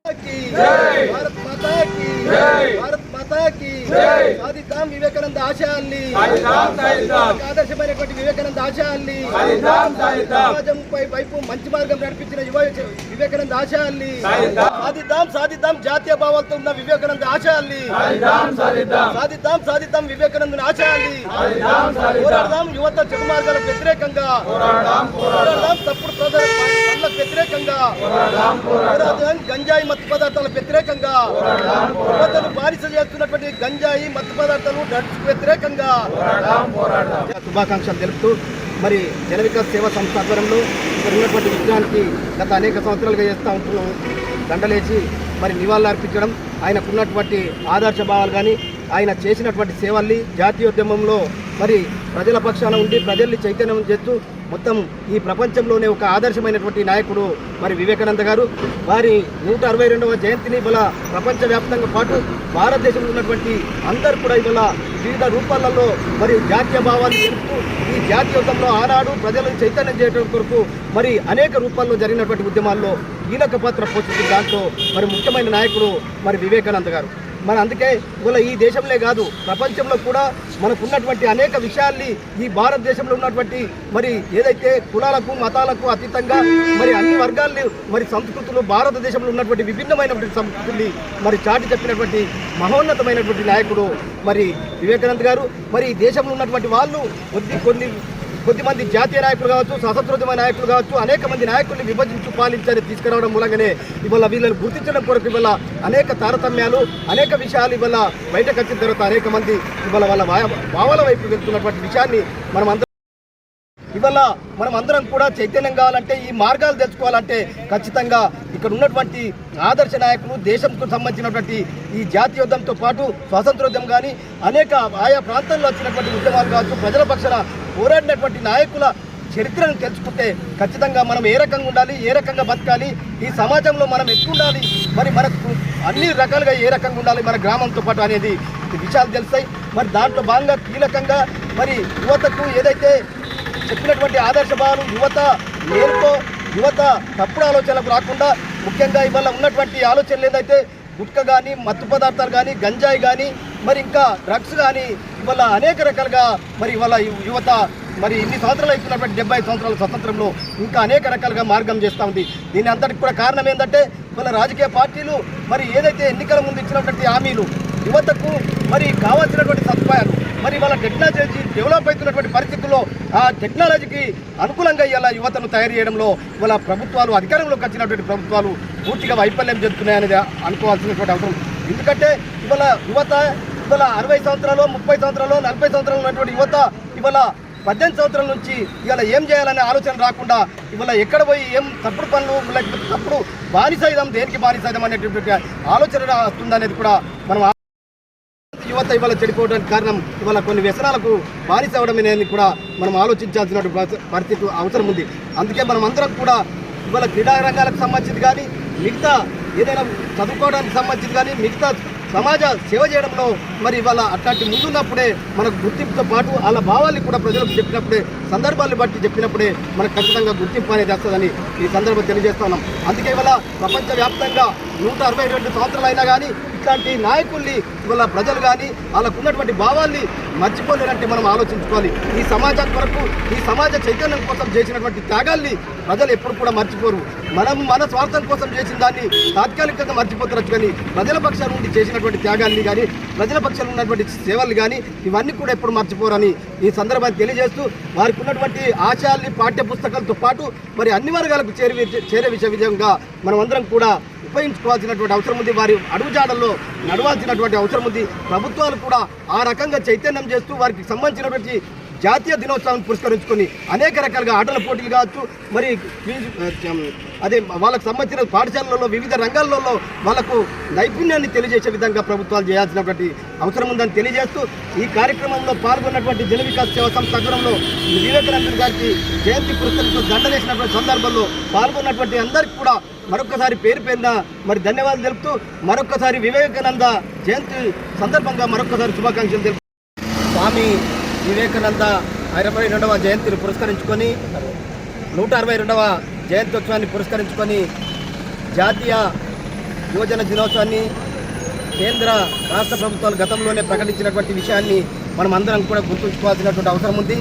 भारत माता की भारत माता की సాధిద్దాం వివేకానంద ఆశయాల్ని ఆదర్శమైనటువంటి వివేకానంద ఆశయాల్ని సమాజంపై వైపు మంచి మార్గం నడిపించిన వివేకానంద ఆశయాల్ని సాధిద్దాం జాతీయ భావాలతో ఉన్న వివేకానంద ఆశయాల్ని సాధిద్దాం వివేకానంద ఆశయాల్ని పోరాడదాం యువత చెడు మార్గాలకు వ్యతిరేకంగా పోరాడదాం తప్పుడు పనులకు వ్యతిరేకంగా పోరాడదాం గంజాయి మత్తు పదార్థాలకు వ్యతిరేకంగా యువతను బానిస చేస్తున్నటువంటి గంజాయి మత్తు పదార్థాలు డ్రగ్స్ వ్యతిరేకంగా శుభాకాంక్షలు తెలుపుతూ మరి జన వికాస్ సేవా సంస్థ ఆధ్వర్యంలో ఇక్కడ ఉన్నటువంటి విగ్రహానికి గత అనేక సంవత్సరాలుగా చేస్తూ ఉంటున్నాం దండలేసి మరి నివాళులు అర్పించడం ఆయనకున్నటువంటి ఆదర్శ భావాలు కానీ ఆయన చేసినటువంటి సేవల్ని జాతీయోద్యమంలో మరి ప్రజల పక్షాన ఉండి ప్రజల్ని చైతన్యం చేస్తూ మొత్తం ఈ ప్రపంచంలోనే ఒక ఆదర్శమైనటువంటి నాయకుడు మరి వివేకానంద గారు. వారి 162వ జయంతిని ఇవాళ ప్రపంచవ్యాప్తంగా పాటు భారతదేశంలో ఉన్నటువంటి అందరూ కూడా ఇవాళ వివిధ రూపాలలో మరి జాతీయ భావాన్ని తెలుపుతూ ఈ జాతీయోద్యమంలో ఆనాడు ప్రజలను చైతన్యం చేయడం కొరకు మరి అనేక రూపాల్లో జరిగినటువంటి ఉద్యమాల్లో కీలక పాత్ర పోషించిన దాంట్లో మరి ముఖ్యమైన నాయకుడు మరి వివేకానంద గారు. మరి అందుకే ఇవాళ ఈ దేశంలో కాదు ప్రపంచంలో కూడా మనకున్నటువంటి అనేక విషయాల్ని ఈ భారతదేశంలో ఉన్నటువంటి మరి ఏదైతే కులాలకు మతాలకు అతీతంగా మరి అన్ని వర్గాల్ని మరి సంస్కృతులు భారతదేశంలో ఉన్నటువంటి విభిన్నమైనటువంటి సంస్కృతుల్ని మరి చాటి చెప్పినటువంటి మహోన్నతమైనటువంటి నాయకుడు మరి వివేకానంద గారు. మరి ఈ దేశంలో ఉన్నటువంటి వాళ్ళు కొద్దిమంది జాతీయ నాయకులు కావచ్చు, స్వతంత్రోద్యమ నాయకులు కావచ్చు, అనేక మంది నాయకుల్ని విభజించి పాలించని తీసుకురావడం మూలంగానే ఇవాళ వీళ్ళని గుర్తించడం కొరకు ఇవాళ అనేక తారతమ్యాలు అనేక విషయాలు ఇవాళ బయటకు వచ్చిన తర్వాత అనేక మంది ఇవాళ వాళ్ళ భావాల వైపు వెళ్తున్నటువంటి విషయాన్ని మనం అందరం కూడా చైతన్యం కావాలంటే ఈ మార్గాలు తెలుసుకోవాలంటే ఖచ్చితంగా ఇక్కడ ఉన్నటువంటి ఆదర్శ నాయకులు దేశంకు సంబంధించినటువంటి ఈ జాతీయోద్యమంతో పాటు స్వాతంత్రోద్యమం కానీ అనేక ఆయా ప్రాంతాల్లో వచ్చినటువంటి ఉద్యమాలు కావచ్చు ప్రజల పక్షాన పోరాడినటువంటి నాయకుల చరిత్రను తెలుసుకుంటే ఖచ్చితంగా మనం ఏ రకంగా ఉండాలి, ఏ రకంగా బతకాలి, ఈ సమాజంలో మనం ఎట్లుండాలి, మరి మనకు అన్ని రకాలుగా ఏ రకంగా ఉండాలి మన గ్రామంతో పాటు అనేది విషయాలు తెలుస్తాయి. మరి దాంట్లో భాగంగా కీలకంగా మరి యువతకు ఏదైతే చెప్పినటువంటి ఆదర్శ భావాలు యువత తప్పుడు ఆలోచనలకు రాకుండా ముఖ్యంగా ఇవాళ ఉన్నటువంటి ఆలోచనలు ఏదైతే గుట్క కానీ మత్తు పదార్థాలు కానీ గంజాయి కానీ మరి ఇంకా డ్రగ్స్ కానీ ఇవాళ అనేక రకాలుగా మరి ఇవాళ యువత మరి ఇన్ని సంవత్సరాలు అవుతున్నటువంటి 75 సంవత్సరాల స్వతంత్రంలో ఇంకా అనేక రకాలుగా మార్గం చేస్తూ ఉంది. దీని అంతటికి కూడా కారణం ఏంటంటే ఇవాళ రాజకీయ పార్టీలు మరి ఏదైతే ఎన్నికల ముందు ఇచ్చినటువంటి హామీలు యువతకు మరి కావాల్సినటువంటి సదుపాయాలు మరి వాళ్ళ టెక్నాలజీ డెవలప్ అవుతున్నటువంటి పరిస్థితుల్లో ఆ టెక్నాలజీకి అనుకూలంగా ఇలా యువతను తయారు చేయడంలో ఇవాళ ప్రభుత్వాలు అధికారంలోకి వచ్చినటువంటి ప్రభుత్వాలు పూర్తిగా వైఫల్యం చెందుతున్నాయనేది అనుకోవాల్సినటువంటి అవసరం. ఎందుకంటే యువత 60 సంవత్సరాలు 30 సంవత్సరాలు 40 సంవత్సరాలు ఉన్నటువంటి యువత ఇవాళ 18 సంవత్సరాల నుంచి ఇవాళ ఏం చేయాలనే ఆలోచన రాకుండా ఇవాళ ఎక్కడ పోయి ఏం తప్పుడు పనులు లేకపోతే తప్పుడు బానిసైదాం దేనికి బానిసైదాం అనేటువంటి ఆలోచన వస్తుందనేది కూడా మనం యువత ఇవాళ చెడిపోవడానికి కారణం ఇవాళ కొన్ని వ్యసనాలకు బానిస అవ్వడం అనేది కూడా మనం ఆలోచించాల్సిన పరిస్థితి అవసరం ఉంది. అందుకే మనం అందరం కూడా ఇవాళ క్రీడా రంగాలకు సంబంధించి కానీ మిగతా ఏదైనా చదువుకోవడానికి సంబంధించి కానీ మిగతా సమాజ సేవ చేయడంలో మరి ఇవాళ అట్లాంటి ముందున్నప్పుడే మనకు గుర్తింపుతో పాటు వాళ్ళ భావాల్ని కూడా ప్రజలకు చెప్పినప్పుడే సందర్భాన్ని బట్టి చెప్పినప్పుడే మనకు ఖచ్చితంగా గుర్తింపు అనేది వస్తుందని ఈ సందర్భం తెలియజేస్తున్నాం. అందుకే ఇవాళ ప్రపంచవ్యాప్తంగా 162 సంవత్సరాలు అయినా కానీ ఇట్లాంటి నాయకుల్ని ఇవాళ ప్రజలు కానీ వాళ్ళకు ఉన్నటువంటి భావాల్ని మర్చిపోలేరంటే మనం ఆలోచించుకోవాలి. ఈ సమాజం కొరకు ఈ సమాజ చైతన్యం కోసం చేసినటువంటి త్యాగాల్ని ప్రజలు ఎప్పుడు కూడా మర్చిపోరు. మనం మన స్వార్థం కోసం చేసిన దాన్ని తాత్కాలికంగా మర్చిపోతారు కానీ ప్రజల పక్షాల నుండి చేసినటువంటి త్యాగాల్ని కానీ ప్రజల పక్షాలు ఉన్నటువంటి సేవలు కానీ ఇవన్నీ కూడా ఎప్పుడు మర్చిపోరని ఈ సందర్భాన్ని తెలియజేస్తూ వారికి ఉన్నటువంటి ఆశయాల్ని పాఠ్య పుస్తకాలతో పాటు మరి అన్ని వర్గాలకు చేరే విధంగా మనం అందరం కూడా ఉపయోగించుకోవాల్సినటువంటి అవసరం ఉంది. వారి అడుగుజాడల్లో నడవాల్సినటువంటి అవసరం ఉంది. ప్రభుత్వాలు కూడా ఆ రకంగా చైతన్యం చేస్తూ వారికి సంబంధించినటువంటి జాతీయ దినోత్సవాన్ని పురస్కరించుకొని అనేక రకాలుగా ఆటల పోటీలు కావచ్చు మరి అదే వాళ్ళకు సంబంధించిన పాఠశాలలలో వివిధ రంగాలలో వాళ్ళకు నైపుణ్యాన్ని తెలియజేసే విధంగా ప్రభుత్వాలు చేయాల్సినటువంటి అవసరం ఉందని తెలియజేస్తూ ఈ కార్యక్రమంలో పాల్గొన్నటువంటి జన వికాస్ సేవా సంస్థ ఆధ్వర్యంలో వివేకానంద గారికి జయంతి పురస్కరించిన దండలేసినటువంటి సందర్భంలో పాల్గొన్నటువంటి అందరికీ కూడా మరొకసారి పేరున మరి ధన్యవాదాలు తెలుపుతూ మరొకసారి వివేకానంద జయంతి సందర్భంగా మరొకసారి శుభాకాంక్షలు తెలుపు. స్వామి వివేకానంద 62వ జయంతిని పురస్కరించుకొని 162వ జయంత్యోత్సవాన్ని పురస్కరించుకొని జాతీయ యువజన దినోత్సవాన్ని కేంద్ర రాష్ట్ర ప్రభుత్వాలు గతంలోనే ప్రకటించినటువంటి విషయాన్ని మనం అందరం కూడా గుర్తుంచుకోవాల్సినటువంటి అవసరం ఉంది.